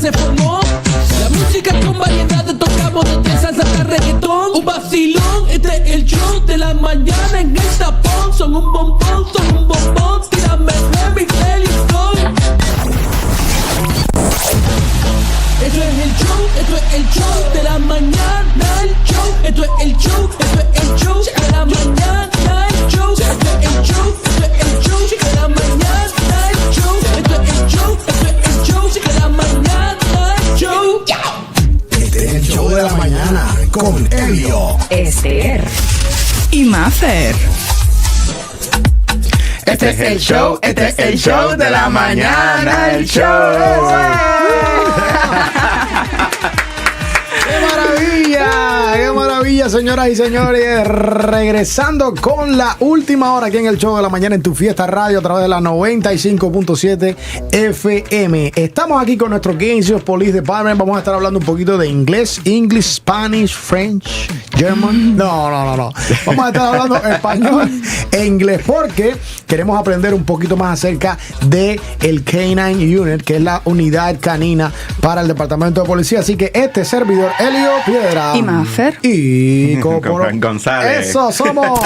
se formó. La música con variedad tocamos desde salsa hasta reggaetón. Un vacilón, este es el show de la mañana en el tapón. Son un bombón, tírame remix, listo. Esto es el show de la mañana, el show. Esto es el show de la mañana, el show. Esto es el show de la mañana, el show. Esto es el show de la mañana, el show. Este es el show de la mañana con Elio, Esther y Mafer. Este es el show de la mañana, el show. ¡Qué maravilla, señoras y señores! Regresando con la última hora aquí en el show de la mañana en Tu Fiesta Radio a través de la 95.7 FM. Estamos aquí con nuestro Gainesville Police Department. Vamos a estar hablando un poquito de inglés, English, Spanish, French, German. No. Vamos a estar hablando español e inglés porque queremos aprender un poquito más acerca de el K9 Unit, que es la unidad canina para el Departamento de Policía. Así que este servidor, Elio Piedra y Mafer y González. Eso somos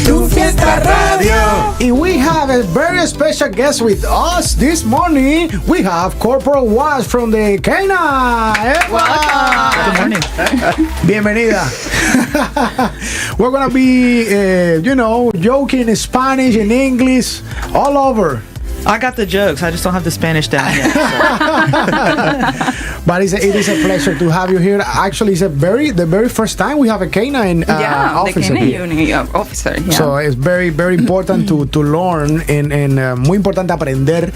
Tu Fiesta Radio. y we have a very special guest with us this morning. We have Corporal Wash from the K9. Good morning. Bienvenida. We're gonna be joking in Spanish and English all over. I got the jokes. I just don't have the Spanish down yet. But it is a pleasure to have you here. Actually, it's the very first time we have a canine officer the here. canine officer. Yeah. So it's very, very important to learn and muy importante aprender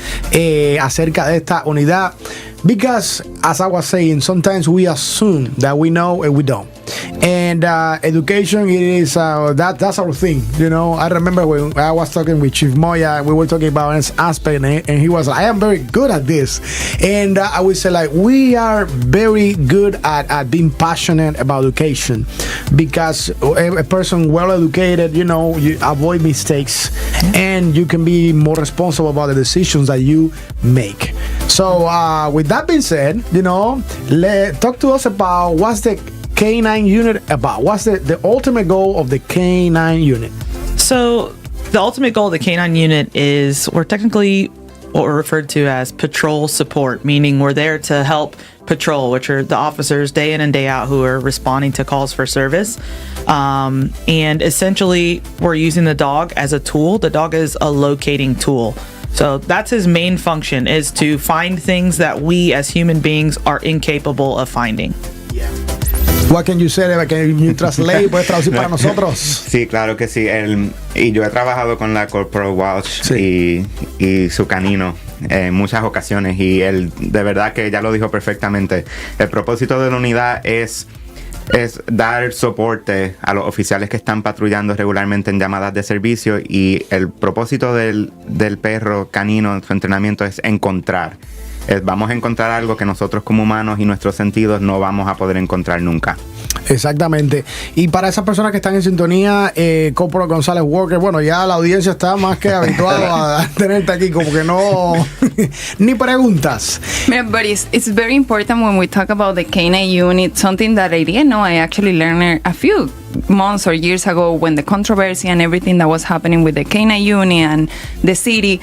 acerca de esta unidad. Because, as I was saying, sometimes we assume that we know and we don't. And education, it is that's our thing. You know, I remember when I was talking with Chief Moya, we were talking about this aspect, and he was like, I am very good at this. And I would say, like, we are very good at being passionate about education. Because a person well educated, you avoid mistakes, and you can be more responsible about the decisions that you make. So, with that being said, talk to us about what's the K9 unit about. What's the ultimate goal of the K9 unit? So the ultimate goal of the K9 unit is we're technically what we're referred to as patrol support, meaning we're there to help patrol, which are the officers day in and day out who are responding to calls for service. And essentially we're using the dog as a tool. The dog is a locating tool. So that's his main function, is to find things that we as human beings are incapable of finding. Yeah. What can you say? Can you translate? ¿Puedes traducir para nosotros? Sí, claro que sí. Y yo he trabajado con la Corporal Walsh y su canino en muchas ocasiones, y él de verdad que ya lo dijo perfectamente. El propósito de la unidad es dar soporte a los oficiales que están patrullando regularmente en llamadas de servicio, y el propósito del perro canino, su entrenamiento, es encontrar. Vamos a encontrar algo que nosotros como humanos y nuestros sentidos no vamos a poder encontrar nunca. Exactamente. Y para esas personas que están en sintonía, Corporal González Walker, bueno, ya la audiencia está más que habituada a tenerte aquí, como que no ni preguntas. But it's very important when we talk about the K9 unit, something that I didn't know. I actually learned a few months or years ago when the controversy and everything that was happening with the K9 unit and the city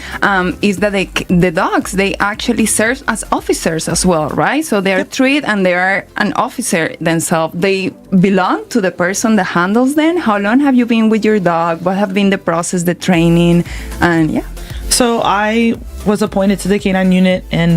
is that the dogs, they actually serve as officers as well, right? So they are trained and they are an officer themselves. They belong to the person that handles them. How long have you been with your dog? What have been the process, the training, and yeah? So I was appointed to the K9 unit in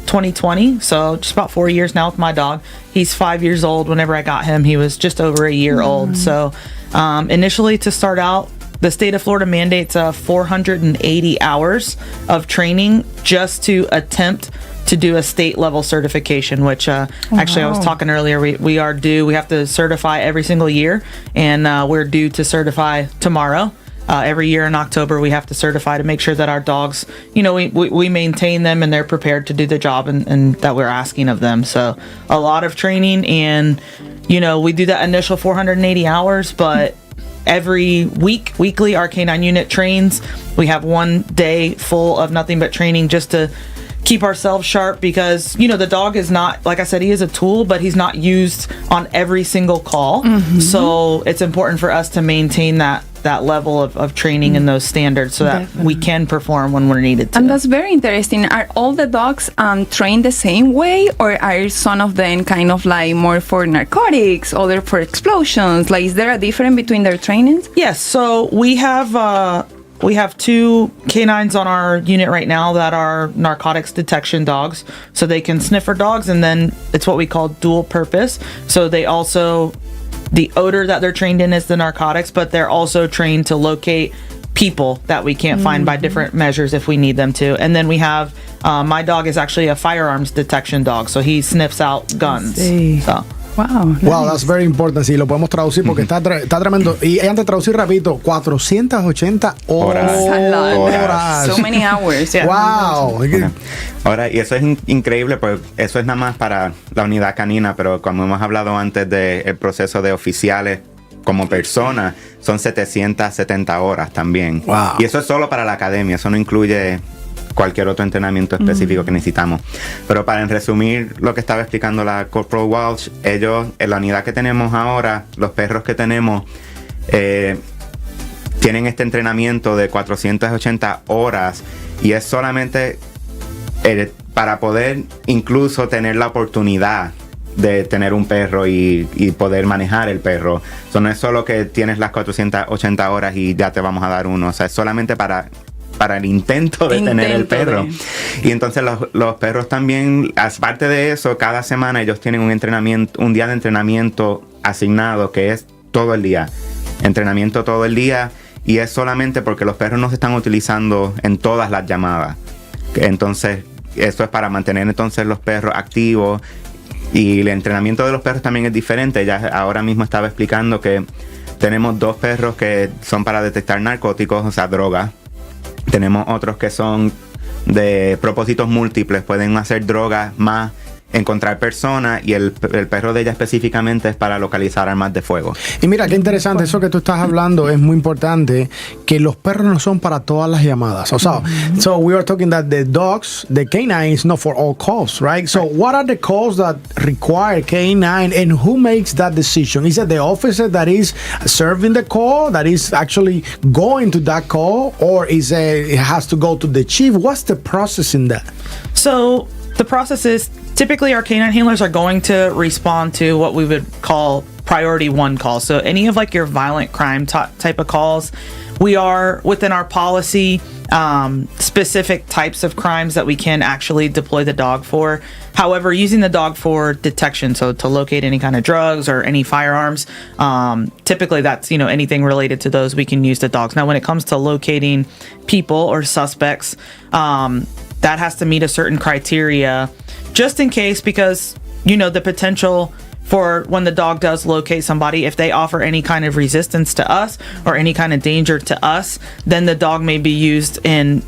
2020, so just about 4 years now with my dog. He's 5 years old. Whenever I got him, he was just over a year old. So initially, to start out, the state of Florida mandates 480 hours of training just to attempt to do a state level certification, which actually I was talking earlier, we are due. We have to certify every single year, and we're due to certify tomorrow. Every year in October, we have to certify to make sure that our dogs, we maintain them and they're prepared to do the job and that we're asking of them. So a lot of training, and, we do that initial 480 hours, but every weekly, our K9 unit trains. We have one day full of nothing but training just to keep ourselves sharp because, you know, the dog is not, like I said, he is a tool, but he's not used on every single call. So it's important for us to maintain that level of training and those standards so that we can perform when we're needed to. And that's very interesting. Are all the dogs trained the same way, or are some of them kind of like more for narcotics, other for explosions? Like, is there a difference between their trainings? Yes, so we have 2 canines on our unit right now that are narcotics detection dogs. So they can sniff for dogs, and then it's what we call dual purpose. So they also, the odor that they're trained in is the narcotics, but they're also trained to locate people that we can't find by different measures if we need them to. And then we have, my dog is actually a firearms detection dog. So he sniffs out guns. So. Wow. Nice. Wow, that's very important. Sí, lo podemos traducir porque está tremendo. Y antes de traducir, repito, 480 horas. So many hours. Yeah. Wow. Ahora, y eso es increíble, pues eso es nada más para la unidad canina, pero como hemos hablado antes del proceso de oficiales como persona, son 770 horas también. Wow. Y eso es solo para la academia, eso no incluye cualquier otro entrenamiento específico que necesitamos. Pero para resumir lo que estaba explicando la Corporal Walsh, ellos, en la unidad que tenemos ahora, los perros que tenemos, tienen este entrenamiento de 480 horas y es solamente para poder incluso tener la oportunidad de tener un perro y poder manejar el perro. So, no es solo que tienes las 480 horas y ya te vamos a dar uno, o sea, es solamente para el intento de tener el perro. Y entonces los perros también, aparte de eso, cada semana ellos tienen un día de entrenamiento asignado que es todo el día. Entrenamiento todo el día, y es solamente porque los perros no se están utilizando en todas las llamadas. Entonces, eso es para mantener entonces los perros activos. Y el entrenamiento de los perros también es diferente. Ya ahora mismo estaba explicando que tenemos 2 perros que son para detectar narcóticos, o sea, drogas. Tenemos otros que son de propósitos múltiples, pueden hacer drogas más encontrar personas, y el perro de ella específicamente es para localizar armas de fuego. Y mira, qué interesante, eso que tú estás hablando es muy importante, que los perros no son para todas las llamadas. O sea, so we are talking that the dogs, the canine is not for all calls, right? So what are the calls that require canine, and who makes that decision? Is it the officer that is serving the call, that is actually going to that call, or is it has to go to the chief? What's the process in that? So the process is, typically our canine handlers are going to respond to what we would call priority 1 calls. So any of like your violent crime type of calls, we are within our policy specific types of crimes that we can actually deploy the dog for. However, using the dog for detection, so to locate any kind of drugs or any firearms, typically that's, you know, anything related to those, we can use the dogs. Now, when it comes to locating people or suspects, that has to meet a certain criteria, just in case, because, you know, the potential for when the dog does locate somebody, if they offer any kind of resistance to us or any kind of danger to us, then the dog may be used in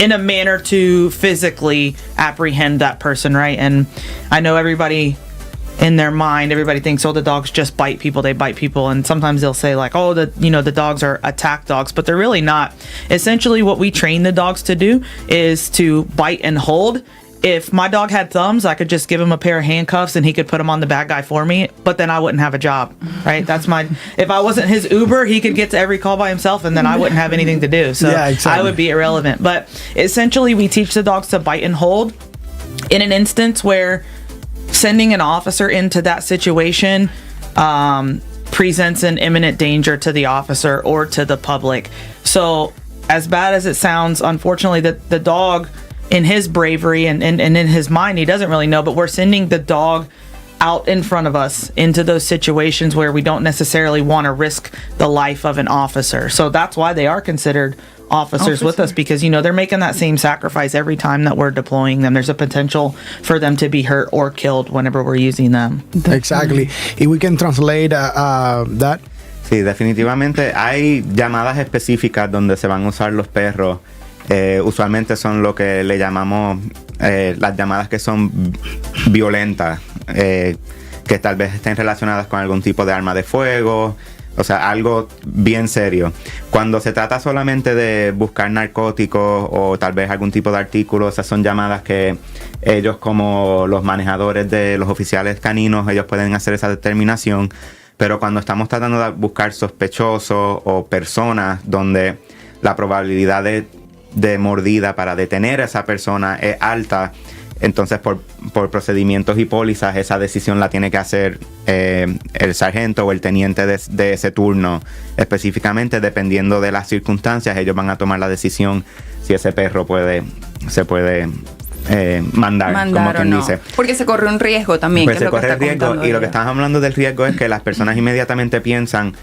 a manner to physically apprehend that person, right? And I know everybody in their mind, everybody thinks, oh, the dogs just bite people, they bite people. And sometimes they'll say like, oh, the dogs are attack dogs, but they're really not. Essentially what we train the dogs to do is to bite and hold. If my dog had thumbs, I could just give him a pair of handcuffs and he could put them on the bad guy for me, but then I wouldn't have a job, right? If I wasn't his Uber, he could get to every call by himself and then I wouldn't have anything to do. So yeah, exactly. I would be irrelevant. But essentially we teach the dogs to bite and hold in an instance where sending an officer into that situation presents an imminent danger to the officer or to the public. So as bad as it sounds, unfortunately, the dog, in his bravery and in his mind, he doesn't really know, but we're sending the dog out in front of us into those situations where we don't necessarily want to risk the life of an officer. So that's why they are considered officers with us, because, you know, they're making that same sacrifice every time that we're deploying them. There's a potential for them to be hurt or killed whenever we're using them. Exactly. If we can translate that. Sí, definitivamente hay llamadas específicas donde se van a usar los perros. Usualmente son lo que le llamamos las llamadas que son violentas, que tal vez estén relacionadas con algún tipo de arma de fuego, O sea, algo bien serio. Cuando se trata solamente de buscar narcóticos o tal vez algún tipo de artículo, esas son llamadas que ellos, como los manejadores de los oficiales caninos, ellos pueden hacer esa determinación. Pero cuando estamos tratando de buscar sospechosos o personas donde la probabilidad de mordida para detener a esa persona es alta, entonces por procedimientos y pólizas esa decisión la tiene que hacer el sargento o el teniente de ese turno. Específicamente, dependiendo de las circunstancias, ellos van a tomar la decisión si ese perro se puede mandar como quien no. dice. Porque se corre un riesgo también. Pues que se es lo que corre está el riesgo, contando y lo que ella. estamos hablando del riesgo es que las personas inmediatamente piensan,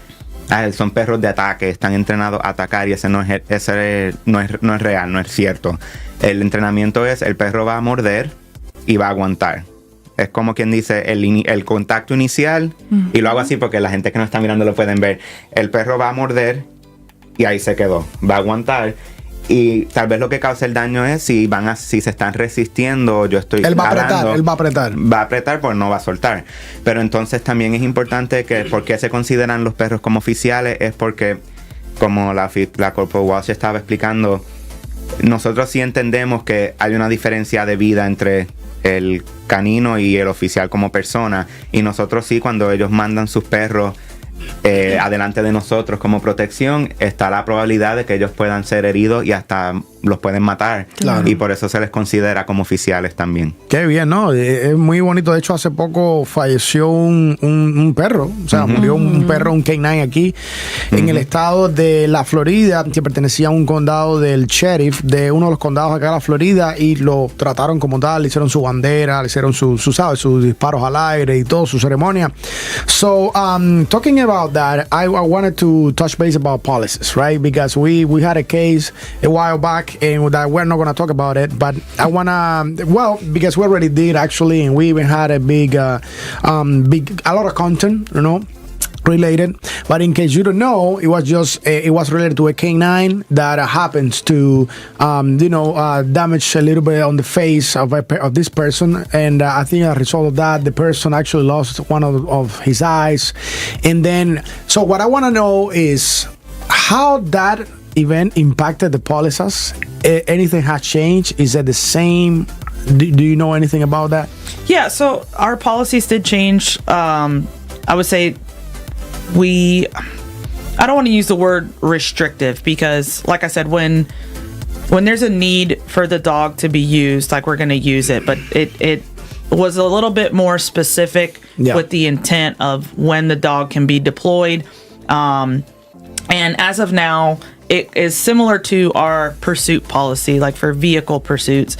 son perros de ataque, están entrenados a atacar, y ese no es real, no es cierto. El entrenamiento es, el perro va a morder y va a aguantar. Es como quien dice el contacto inicial, y lo hago así porque la gente que nos está mirando lo pueden ver. El perro va a morder y ahí se quedó, va a aguantar. Y tal vez lo que causa el daño es si se están resistiendo, yo estoy Él va a apretar. Va a apretar, pues no va a soltar. Pero entonces también es importante que, ¿por qué se consideran los perros como oficiales? Es porque, como la Corporal Walsh estaba explicando, nosotros sí entendemos que hay una diferencia de vida entre el canino y el oficial como persona. Y nosotros sí, cuando ellos mandan sus perros adelante de nosotros como protección, está la probabilidad de que ellos puedan ser heridos y hasta los pueden matar. Claro. Y por eso se les considera como oficiales también. Qué bien, ¿no? Es muy bonito. De hecho, hace poco falleció un perro. O sea, murió un perro, un canine aquí en el estado de la Florida, que pertenecía a un condado del sheriff de uno de los condados acá de la Florida, y lo trataron como tal, le hicieron su bandera, le hicieron sus disparos al aire y todo, su ceremonia. So, talking about that, I wanted to touch base about policies, right? Because we had a case a while back, and that we're not going to talk about it, but I want to, because we already did actually, and we even had a a lot of content, related. But in case you don't know, it was just it was related to a canine that happens to damage a little bit on the face of this person, and I think as a result of that, the person actually lost one of his eyes. And then, so what I want to know is how that event impacted the policies. Anything has changed? Is it the same? Do you know anything about that? Yeah, so our policies did change. I would say I don't want to use the word restrictive, because like I said, when there's a need for the dog to be used, like, we're going to use it, but it was a little bit more specific with the intent of when the dog can be deployed. And as of now, it is similar to our pursuit policy, like for vehicle pursuits,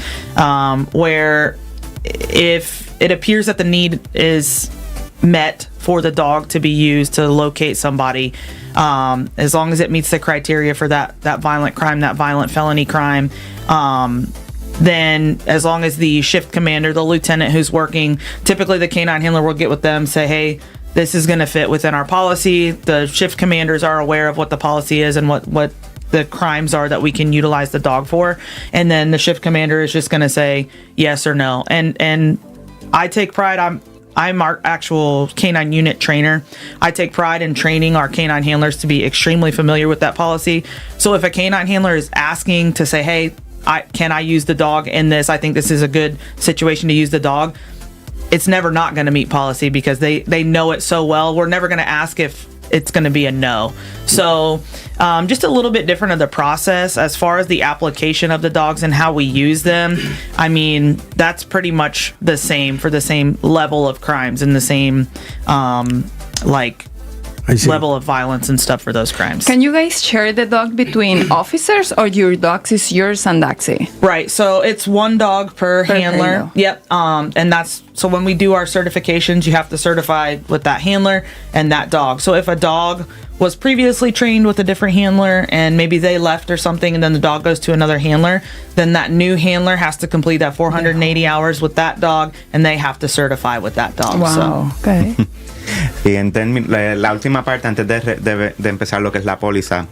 where if it appears that the need is met for the dog to be used to locate somebody, as long as it meets the criteria for that violent crime, that violent felony crime, then as long as the shift commander, the lieutenant who's working, typically the canine handler will get with them, say, hey, this is going to fit within our policy. The shift commanders are aware of what the policy is and what the crimes are that we can utilize the dog for, and then the shift commander is just going to say yes or no. And I take pride. I'm our actual canine unit trainer. I take pride in training our canine handlers to be extremely familiar with that policy. So if a canine handler is asking to say, hey, can I use the dog in this? I think this is a good situation to use the dog. It's never not going to meet policy, because they know it so well. We're never going to ask if it's going to be a no. So just a little bit different of the process as far as the application of the dogs and how we use them. I mean, that's pretty much the same for the same level of crimes and the same level of violence and stuff for those crimes. Can you guys share the dog between officers, or your dogs is yours and Daxi? Right, so it's one dog per handler. Yep, and that's, so when we do our certifications, you have to certify with that handler and that dog. So if a dog was previously trained with a different handler and maybe they left or something, and then the dog goes to another handler, then that new handler has to complete that 480 hours with that dog, and they have to certify with that dog. Wow, so. okay. Y la última parte, antes de empezar lo que es la póliza,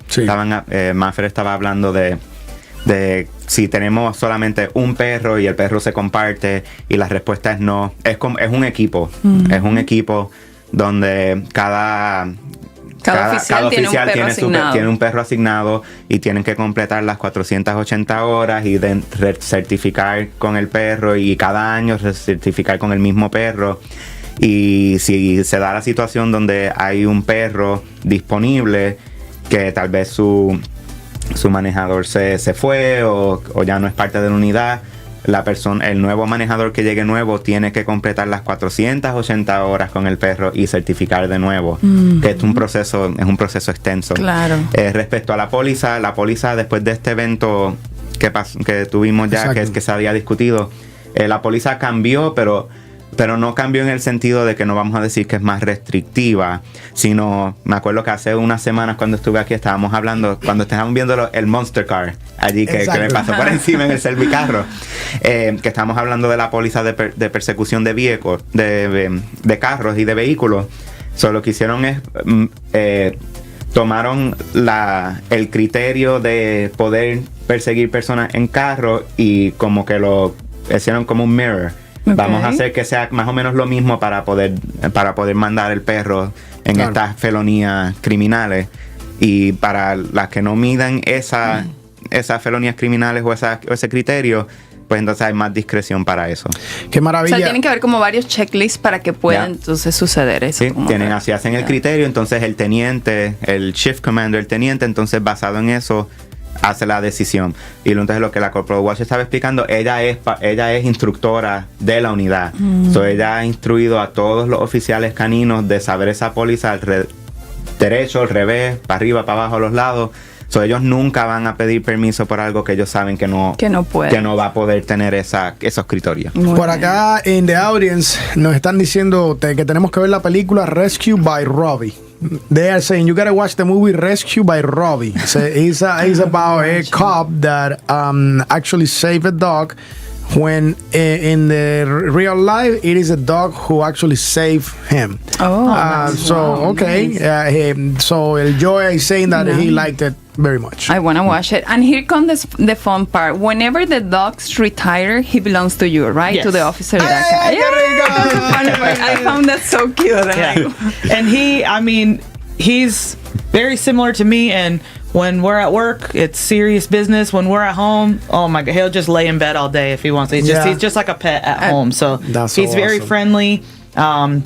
Manfred estaba hablando de si tenemos solamente un perro y el perro se comparte, y la respuesta es no. Es un equipo. Es un equipo donde cada Cada oficial tiene un perro asignado. Tiene un perro asignado y tienen que completar las 480 horas y certificar con el perro y cada año certificar con el mismo perro. Y si se da la situación donde hay un perro disponible que tal vez su manejador se fue o ya no es parte de la unidad, el nuevo manejador que llegue nuevo tiene que completar las 480 horas con el perro y certificar de nuevo, que es un proceso extenso. Claro. Respecto a la póliza después de este evento que tuvimos ya, que se había discutido, la póliza cambió, pero no cambió en el sentido de que no vamos a decir que es más restrictiva, sino me acuerdo que hace unas semanas cuando estuve aquí estábamos hablando, cuando estábamos viendo el Monster Car allí que me pasó por encima en el servicarro, que estábamos hablando de la póliza de persecución de vehículos, de carros y de vehículos. Lo que hicieron es tomaron el criterio de poder perseguir personas en carro y como que lo hicieron como un mirror. Okay. Vamos a hacer que sea más o menos lo mismo para poder mandar el perro en estas felonías criminales, y para las que no midan esas felonías criminales o ese criterio, pues entonces hay más discreción para eso. Qué maravilla. O sea, tienen que haber como varios checklists para que pueda entonces suceder eso. Sí, así hacen el criterio, entonces el teniente, el shift commander, el teniente, entonces basado en eso hace la decisión. Y entonces lo que la Corporal Watch estaba explicando, ella es instructora de la unidad. Ella ha instruido a todos los oficiales caninos de saber esa póliza derecho, al revés, para arriba, para abajo, a los lados. Ellos nunca van a pedir permiso por algo que ellos saben que no puede, que no va a poder tener esos criterios. Por acá en The Audience nos están diciendo que tenemos que ver la película Rescue by Robbie. They are saying you gotta watch the movie Rescue by Robbie. It's about a cop that actually saved a dog when in the real life it is a dog who actually saved him. So el Joy is saying that he liked it very much. I want to watch it. And here comes the fun part. Whenever the dogs retire, he belongs to you, right? Yes. To the officer. Hey, That's the funny part. I found that so cute. And he's very similar to me, and when we're at work, it's serious business. When we're at home, oh my God, he'll just lay in bed all day if he wants. He's just like a pet at home. So he's very friendly. I'm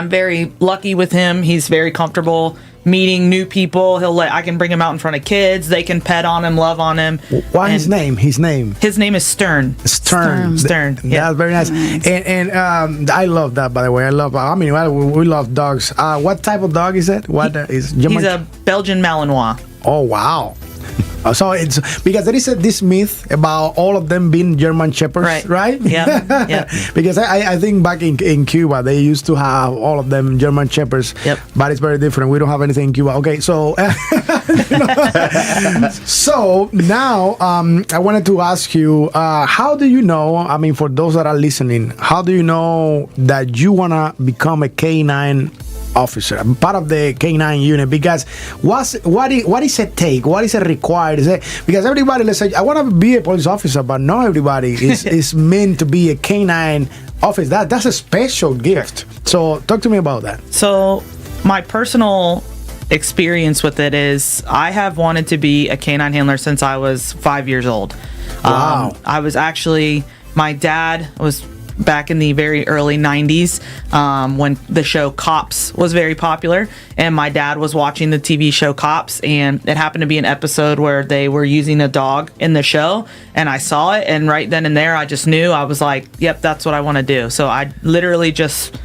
very lucky with him. He's very comfortable meeting new people. I can bring him out in front of kids. They can pet on him, love on him. What's his name? His name is Stern. Stern. Yeah, that's very nice. And I love that, by the way. We love dogs. What type of dog is it? He's a Belgian Malinois. Oh, wow. So it's because there is this myth about all of them being German Shepherds, right? Yeah. Because I think back in Cuba they used to have all of them German Shepherds. Yep. But it's very different. We don't have anything in Cuba. Okay, so so now I wanted to ask you, how do you know? For those that are listening, how do you know that you wanna become a K9 officer, part of the K9 unit? Because what is it take? What is it required? Because everybody, let's say, I want to be a police officer, but not everybody is meant to be a K9 officer. That's a special gift. So talk to me about that. So my personal experience with it is I have wanted to be a K9 handler since I was 5 years old. Wow. I was actually, my dad was back in the very early 90s when the show Cops was very popular, and my dad was watching the TV show Cops, and it happened to be an episode where they were using a dog in the show, and I saw it, and right then and there I just knew. I was like, yep, that's what I want to do. So I literally just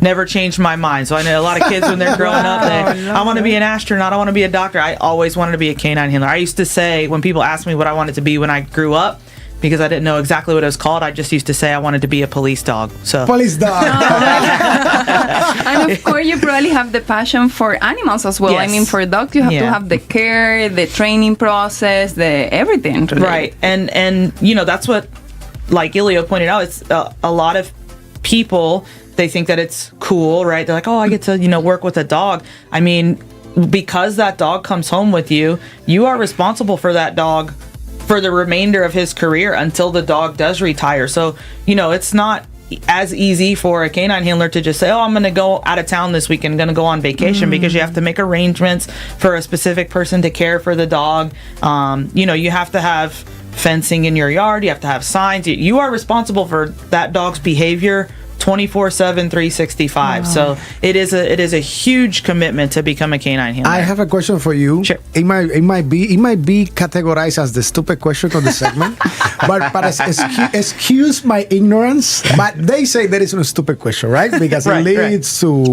never changed my mind. So I know a lot of kids when they're growing up, I want to be an astronaut, I want to be a doctor. I always wanted to be a K9 handler. I used to say, when people asked me what I wanted to be when I grew up, because I didn't know exactly what it was called, I just used to say I wanted to be a police dog. So police dog. And of course, you probably have the passion for animals as well. Yes. For dogs, you have to have the care, the training process, the everything. Really. Right, and that's what, like Ilio pointed out, it's a lot of people, they think that it's cool, right? They're like, oh, I get to work with a dog. Because that dog comes home with you, you are responsible for that dog for the remainder of his career until the dog does retire. So, it's not as easy for a canine handler to just say, oh, I'm going to go out of town this weekend, going to go on vacation, because you have to make arrangements for a specific person to care for the dog. You have to have fencing in your yard. You have to have signs. You are responsible for that dog's behavior 24/7, 365. So it is a huge commitment to become a canine handler. I have a question for you. Sure. It might be categorized as the stupid question of the segment, but excuse my ignorance. But they say that it's a stupid question, right? Because it leads to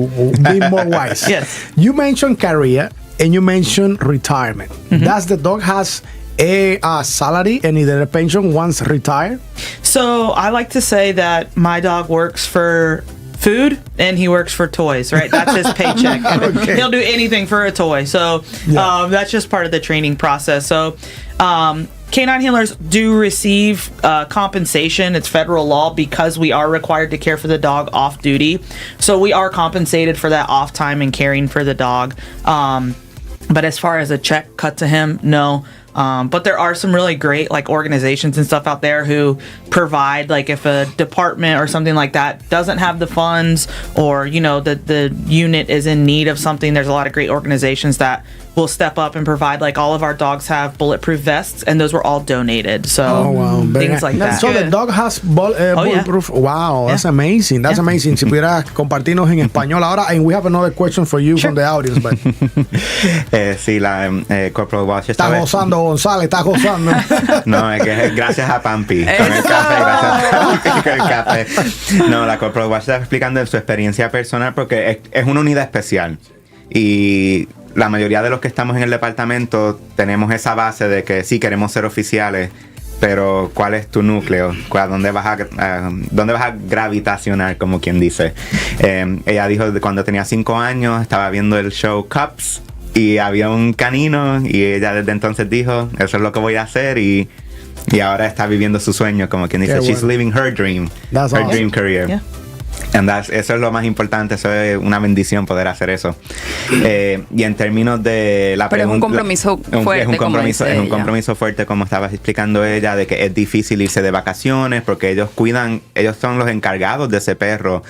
being more wise. Yes. You mentioned career and you mentioned retirement. Does the dog has a salary and either a pension once retired? So I like to say that my dog works for food and he works for toys, right? That's his paycheck. Okay. He'll do anything for a toy. So that's just part of the training process. So canine handlers do receive compensation. It's federal law because we are required to care for the dog off duty. So we are compensated for that off time and caring for the dog. But as far as a check cut to him, no. But there are some really great like organizations and stuff out there who provide, like if a department or something like that doesn't have the funds, or the unit is in need of something, there's a lot of great organizations that will step up and provide. Like all of our dogs have bulletproof vests, and those were all donated. So things like that. So the dog has bulletproof. Wow, that's amazing. That's amazing. Si pudiera compartirnos en español ahora, and we have another question for you from the audience. But sí, la Corporal Walsh está gozando, González, está gozando. No, es que gracias a Pampi con el café, gracias a Pampi con el café. No, la Corporal Walsh está explicando su experiencia personal porque es una unidad especial y la mayoría de los que estamos en el departamento tenemos esa base de que sí queremos ser oficiales, pero ¿cuál es tu núcleo? ¿Dónde vas a gravitacionar, como quien dice? Ella dijo que cuando tenía 5 años estaba viendo el show Cups y había un canino y ella desde entonces dijo, eso es lo que voy a hacer, y ahora está viviendo su sueño, como quien dice. She's living her dream, dream career. Yeah. And eso es lo más importante, eso es una bendición poder hacer eso. Y en términos de la Pero pregunta, es un compromiso fuerte, es un compromiso fuerte, como estaba explicando ella, de que es difícil irse de vacaciones porque ellos son los encargados de ese perro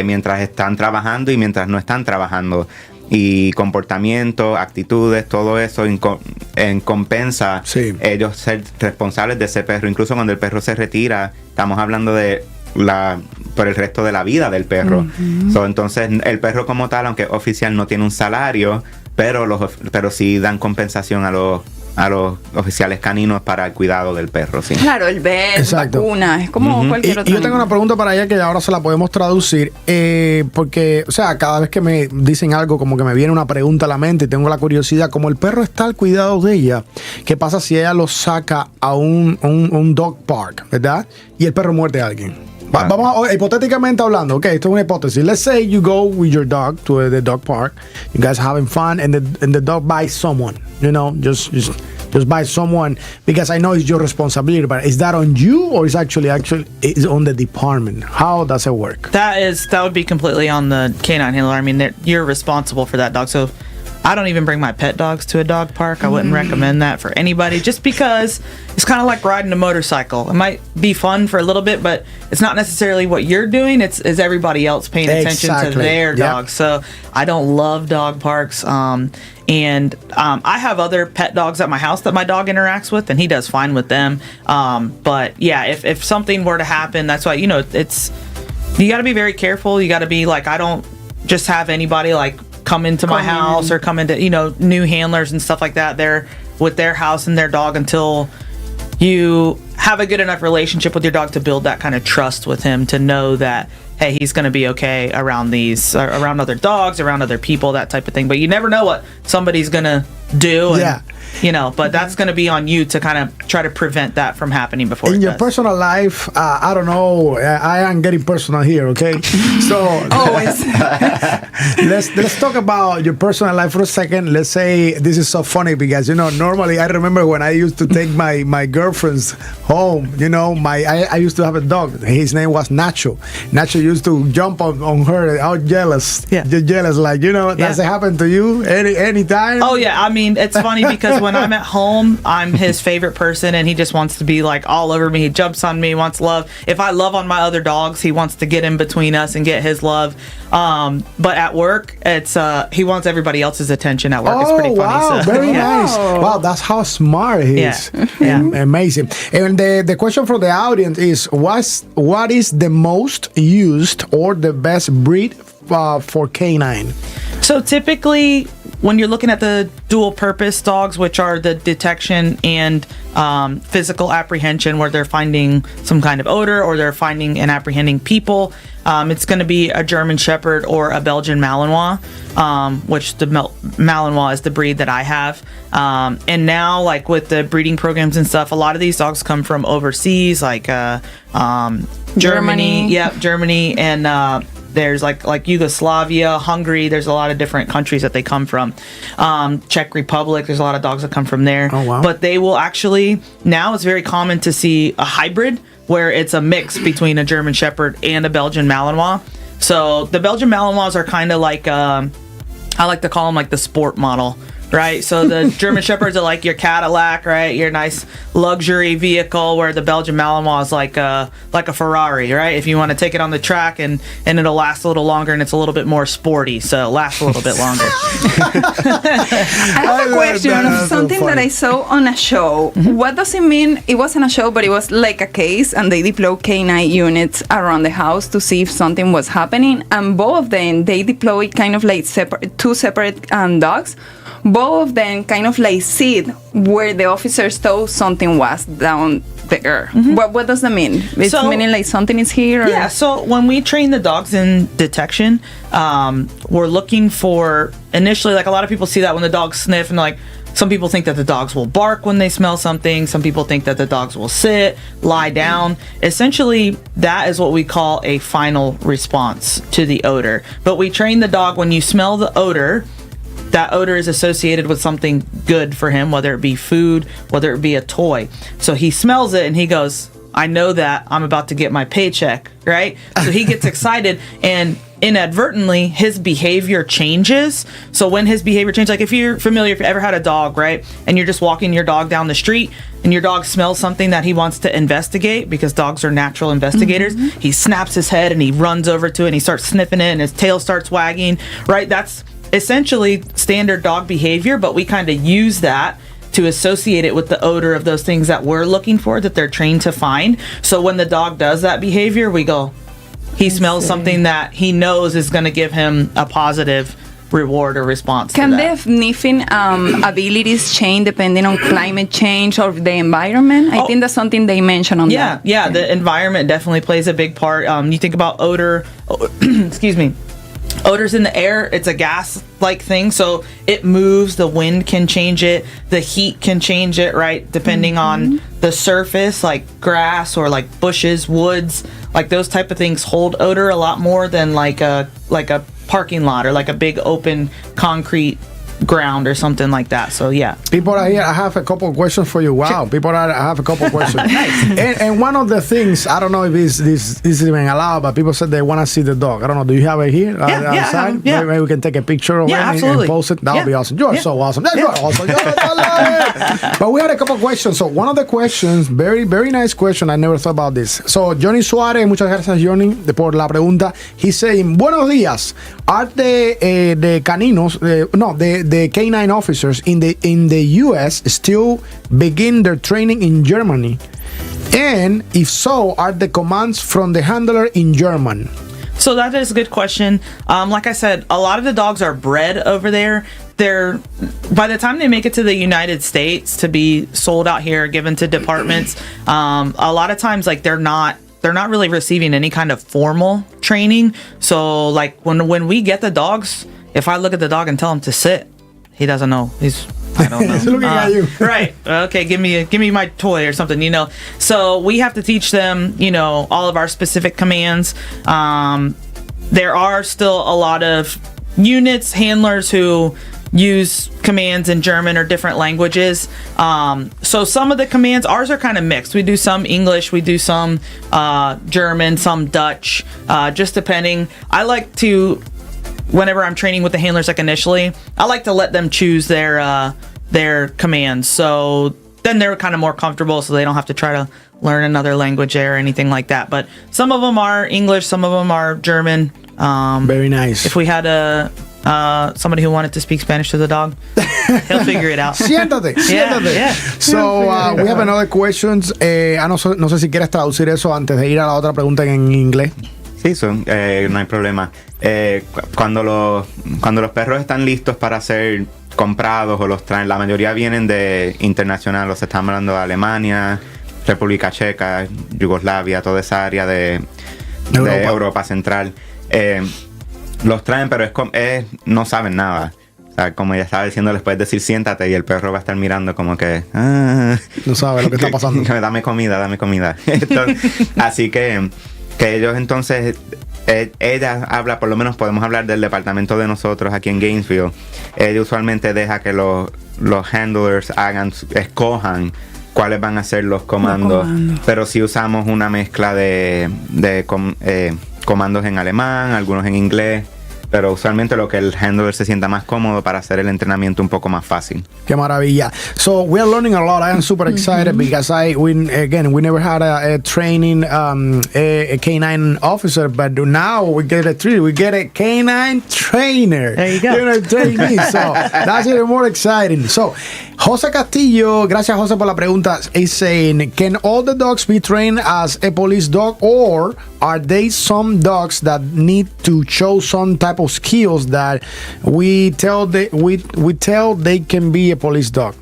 mientras están trabajando y mientras no están trabajando. Y comportamiento, actitudes, todo eso en compensa ellos ser responsables de ese perro. Incluso cuando el perro se retira, estamos hablando de por el resto de la vida del perro. Entonces el perro como tal, aunque oficial, no tiene un salario, pero sí dan compensación a los oficiales caninos para el cuidado del perro. Sí. Claro, el vet, vacuna, es como cualquier otro. Y yo tengo una pregunta para ella que ahora se la podemos traducir, porque, o sea, cada vez que me dicen algo, como que me viene una pregunta a la mente y tengo la curiosidad, como el perro está al cuidado de ella, ¿qué pasa si ella lo saca a un dog park, verdad? Y el perro muerde a alguien. Vamos hipotéticamente hablando, esto es una hipótesis. Let's say you go with your dog to the dog park, you guys are having fun, and the dog bites someone, just bite someone, because I know it's your responsibility, but is that on you or is actually it's on the department? How does it work? That would be completely on the canine handler. I mean, you're responsible for that dog. So I don't even bring my pet dogs to a dog park. I wouldn't recommend that for anybody, just because it's kind of like riding a motorcycle. It might be fun for a little bit, but it's not necessarily what you're doing. It's everybody else paying attention to their dogs. So I don't love dog parks. And I have other pet dogs at my house that my dog interacts with, and he does fine with them. But yeah, if something were to happen, that's why, you got to be very careful. You got to be like, I don't just have anybody like come into my house or come into, new handlers and stuff like that. They're with their house and their dog until you have a good enough relationship with your dog to build that kind of trust with him to know that, hey, he's going to be okay around other dogs, around other people, that type of thing. But you never know what somebody's going to do. And, but that's going to be on you to kind of try to prevent that from happening before in your personal life. I don't know. I am getting personal here, okay? So always. let's talk about your personal life for a second. Let's say this is so funny because normally I remember when I used to take my girlfriends home. I used to have a dog. His name was Nacho. Nacho used to jump on her, all jealous. Yeah, just jealous, like does it happen to you any time? Oh yeah, mean, it's funny because when I'm at home, I'm his favorite person, and he just wants to be like all over me. He jumps on me, wants love. If I love on my other dogs, he wants to get in between us and get his love. But at work, it's he wants everybody else's attention at work. It's pretty funny. Wow, So. very nice. Wow, that's how smart he is. Yeah. Amazing. And the question from the audience is, what is the most used or the best breed for canine? So typically, when you're looking at the dual purpose dogs, which are the detection and physical apprehension, where they're finding some kind of odor or they're finding and apprehending people, it's going to be a German Shepherd or a Belgian Malinois, which the Malinois is the breed that I have. And now, like with the breeding programs and stuff, a lot of these dogs come from overseas, like Germany. Yep, Germany, and there's like Yugoslavia, Hungary. There's a lot of different countries that they come from. Czech Republic, there's a lot of dogs that come from there. Oh, wow. But they will actually, now it's very common to see a hybrid where it's a mix between a German Shepherd and a Belgian Malinois. So the Belgian Malinois are kind of like, I like to call them like the sport model, right? So the German Shepherds are like your Cadillac, right? Your nice luxury vehicle, where the Belgian Malinois is like a Ferrari, right? If you want to take it on the track and it'll last a little longer, and it's a little bit more sporty, so it lasts a little bit longer. I have a question of something that I saw on a show. What does it mean? It wasn't a show, but it was like a case, and they deploy canine units around the house to see if something was happening. And both of them, they deploy kind of like two separate dogs. Both of them kind of like sit where the officers thought something was down there. What does that mean? It's meaning like something is here? Or? Yeah, so when we train the dogs in detection, we're looking for, initially, like a lot of people see that when the dogs sniff, and like some people think that the dogs will bark when they smell something. Some people think that the dogs will sit, lie down. Essentially, that is what we call a final response to the odor. But we train the dog, when you smell the odor, that odor is associated with something good for him, whether it be food, whether it be a toy. So he smells it and he goes, I know that I'm about to get my paycheck, right? So he gets excited, and inadvertently his behavior changes. So when his behavior changes, like if you're familiar, if you ever had a dog, right, and you're just walking your dog down the street and your dog smells something that he wants to investigate, because dogs are natural investigators, he snaps his head and he runs over to it and he starts sniffing it and his tail starts wagging, right? That's essentially standard dog behavior, but we kind of use that to associate it with the odor of those things that we're looking for, that they're trained to find. So when the dog does that behavior, we go, he smells something that he knows is going to give him a positive reward or response. Can to the that. sniffing abilities change depending on climate change or the environment? I think that's something they mentioned on that. Yeah, the environment definitely plays a big part. You think about odor, excuse me, odors in the air, it's a gas-like thing, so it moves, the wind can change it, the heat can change it, right, depending on the surface, like grass or like bushes, woods, like those type of things hold odor a lot more than like a parking lot or like a big open concrete ground or something like that. So yeah, people are here. I have a couple of questions for you. Wow, I have a couple of questions. and one of the things, I don't know if this is even allowed, but people said they want to see the dog. I don't know, do you have it here outside? Yeah. Maybe we can take a picture of it and post it. That would be awesome. You are so awesome. You are awesome. But we had a couple of questions. So one of the questions, very, very nice question. I never thought about this. So Johnny Suarez, muchas gracias Johnny por la pregunta. He's saying, buenos días. Are the caninos, the canine officers in the U.S. still begin their training in Germany? And if so, are the commands from the handler in German? So that is a good question. Like I said, a lot of the dogs are bred over there. They're, by the time they make it to the United States to be sold out here, given to departments, a lot of times like they're not really receiving any kind of formal training. So like when we get the dogs, if I look at the dog and tell him to sit, he doesn't know. I don't know. He's looking at you. Right. Okay. Give me my toy or something, So we have to teach them, all of our specific commands. There are still a lot of units, handlers who use commands in German or different languages. So some of the commands, ours are kind of mixed. We do some English, we do some German, some Dutch, just depending. I like to whenever I'm training with the handlers, like initially, I like to let them choose their commands. So then they're kind of more comfortable, so they don't have to try to learn another language or anything like that. But some of them are English, some of them are German. Very nice. If we had somebody who wanted to speak Spanish to the dog, he'll figure it out. Siéntate. Yeah. So, we have another questions. No sé si quieres traducir eso antes de ir a la otra pregunta en inglés. Sí, no hay problema. Cuando los perros están listos para ser comprados o los traen, la mayoría vienen de internacional, o se están hablando de Alemania, República Checa, Yugoslavia, toda esa área de Europa Central. Los traen, pero no saben nada. O sea, como ya estaba diciendo, les puedes decir siéntate y el perro va a estar mirando como que... no sabe lo que está pasando. Dame comida. Entonces, así que ellos entonces... ella habla, por lo menos podemos hablar del departamento de nosotros aquí en Gainesville. Ella usualmente deja que los handlers escojan cuáles van a ser los comandos. Pero sí usamos una mezcla de comandos en alemán, algunos en inglés, pero usualmente lo que el handler se sienta más cómodo para hacer el entrenamiento un poco más fácil. Qué maravilla. So we are learning a lot. I am super excited because we never had a training a canine officer, but now we get a canine trainer. There you go. Trainee. So that's even more exciting. So Jose Castillo, gracias Jose por la pregunta, is saying, can all the dogs be trained as a police dog, or are there some dogs that need to show some type of skills that we tell they can be a police dog?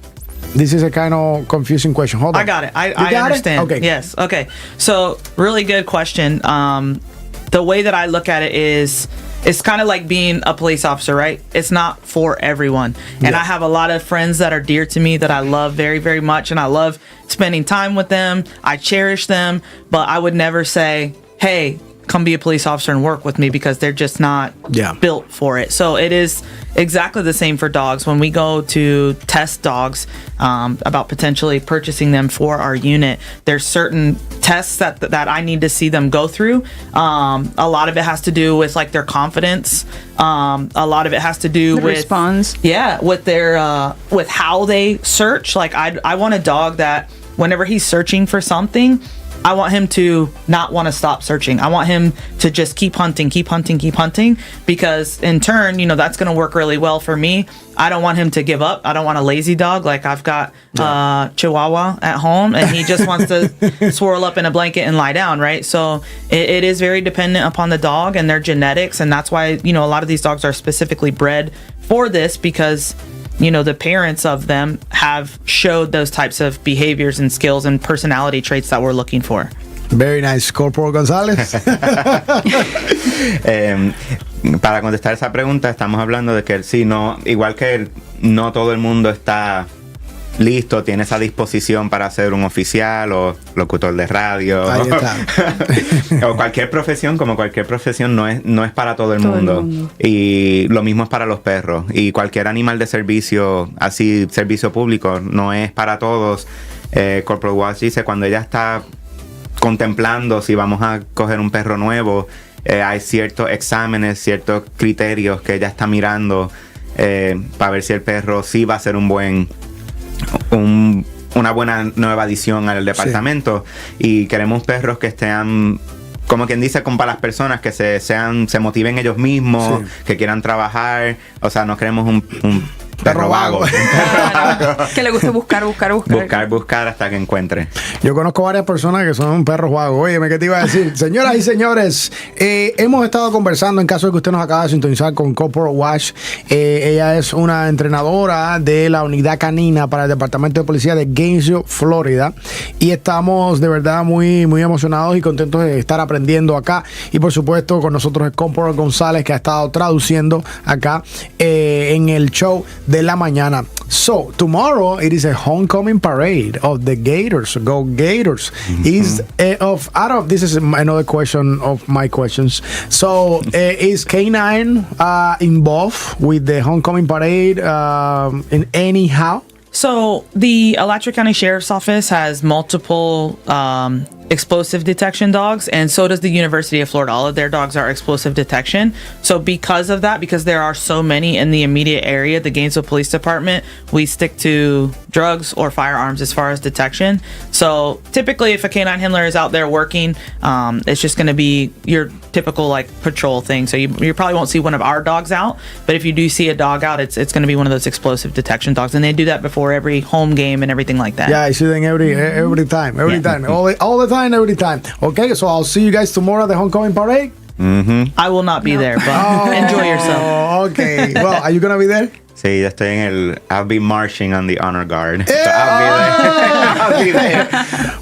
This is a kind of confusing question. Hold on. I got it. I understand. Okay. Yes. Okay. So really good question. The way that I look at it is, it's kind of like being a police officer, right? It's not for everyone. And I have a lot of friends that are dear to me that I love very, very much, and I love spending time with them. I cherish them, but I would never say, hey, come be a police officer and work with me, because they're just not built for it. So it is exactly the same for dogs. When we go to test dogs about potentially purchasing them for our unit, there's certain tests that I need to see them go through. A lot of it has to do with like their confidence. A lot of it has to do with response. Yeah, with their with how they search. Like I want a dog that whenever he's searching for something, I want him to not want to stop searching. I want him to just keep hunting, because in turn, that's going to work really well for me. I don't want him to give up. I don't want a lazy dog. Like I've got Chihuahua at home, and he just wants to swirl up in a blanket and lie down, right? So it is very dependent upon the dog and their genetics, and that's why, a lot of these dogs are specifically bred for this, because the parents of them have showed those types of behaviors and skills and personality traits that we're looking for. Very nice. Corporal González. Para contestar esa pregunta, estamos hablando de que igual que no todo el mundo está listo, tiene esa disposición para ser un oficial o locutor de radio. Ahí está. O cualquier profesión, como cualquier profesión, no es para todo el mundo. Y lo mismo es para los perros. Y cualquier animal de servicio, así, servicio público, no es para todos. Corporal Walsh dice, cuando ella está contemplando si vamos a coger un perro nuevo, hay ciertos exámenes, ciertos criterios que ella está mirando para ver si el perro sí va a ser una buena nueva adición al departamento. Y queremos perros que estén, como quien dice, como para las personas que se motiven ellos mismos, que quieran trabajar. O sea, no queremos un perro vago. Que le guste buscar hasta que encuentre. Yo conozco varias personas que son perros vagos. Óyeme, ¿qué te iba a decir? Señoras y señores, hemos estado conversando, en caso de que usted nos acaba de sintonizar, con Corporal Walsh. Ella es una entrenadora de la unidad canina para el Departamento de Policía de Gainesville, Florida. Y estamos de verdad muy, muy emocionados y contentos de estar aprendiendo acá. Y por supuesto, con nosotros el Corporal González, que ha estado traduciendo acá en el show de la mañana. So tomorrow it is a homecoming parade of the Gators. Go Gators! This is another question of my questions. So is K9 involved with the homecoming parade in anyhow? So the Alachua County Sheriff's Office has multiple explosive detection dogs, and so does the University of Florida. All of their dogs are explosive detection. So because of that, because there are so many in the immediate area, the Gainesville Police Department, we stick to drugs or firearms as far as detection. So typically if a canine handler is out there working, it's just going to be your typical like patrol thing. So you probably won't see one of our dogs out, but if you do see a dog out, it's going to be one of those explosive detection dogs, and they do that before every home game and everything like that. Yeah, I see them every time, all the time, every time. Okay, so I'll see you guys tomorrow at the homecoming parade. I will not be there, but enjoy yourself. Okay, well, are you gonna be there? Sí, yo estoy en I'll be marching on the honor guard. So I'll be there.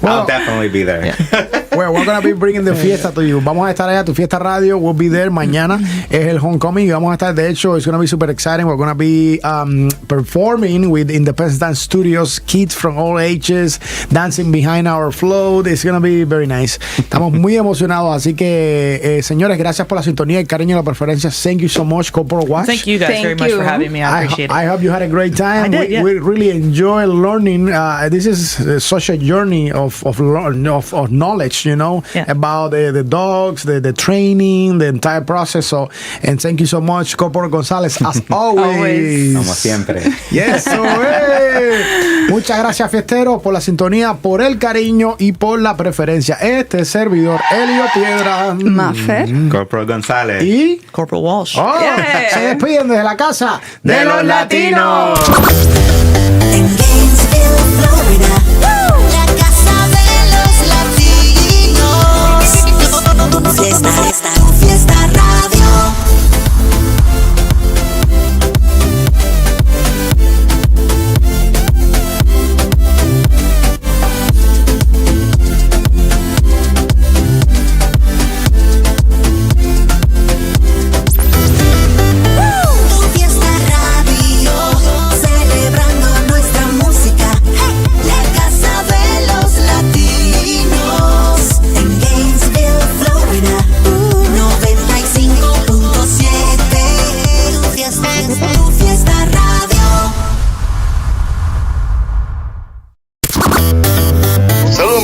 I'll definitely be there. Yeah. Well, we're gonna be bringing the fiesta to you. Vamos a estar allá, Tu Fiesta Radio. We'll be there mañana. Es el homecoming. Y vamos a estar, de hecho, it's gonna be super exciting. We're gonna be performing with Independence Dance Studios, kids from all ages, dancing behind our float. It's gonna be very nice. Estamos muy emocionados. Así que, señores, gracias por la sintonía, el cariño y la preferencia. Thank you so much, Corporal Watch. Thank you guys very much for having me. I appreciate it. I hope you had a great time. I did, yeah. We really enjoy learning. This is such a journey of knowledge, you know, about the dogs, the training, the entire process. So, and thank you so much, Corporal González, as always. Como siempre. Yes, muchas gracias, fiesteros, por la sintonía, por el cariño y por la preferencia. Este servidor, Elio Piedra, Mafer, Corporal González y Corporal Walsh. Se despiden desde la casa de los latinos. En Gainesville, Florida, la casa de los latinos. Tu Fiesta Radio.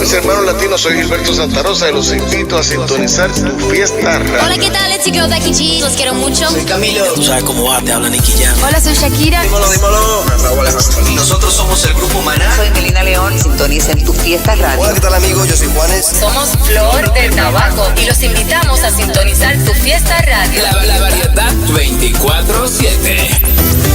Hermanos latinos, soy Gilberto Santa Rosa y los invito a sintonizar Tu Fiesta Radio. Hola, ¿qué tal? It's your girl Becky G. Los quiero mucho. Soy Camilo. Tú sabes cómo va, te habla Nicky Jam. Hola, soy Shakira. Dímelo. Nosotros somos el grupo Manana. Soy Melina León y sintoniza en Tu Fiesta Radio. Hola, ¿qué tal, amigos? Yo soy Juanes. Somos Flor del Tabaco y los invitamos a sintonizar Tu Fiesta Radio. La variedad 24/7.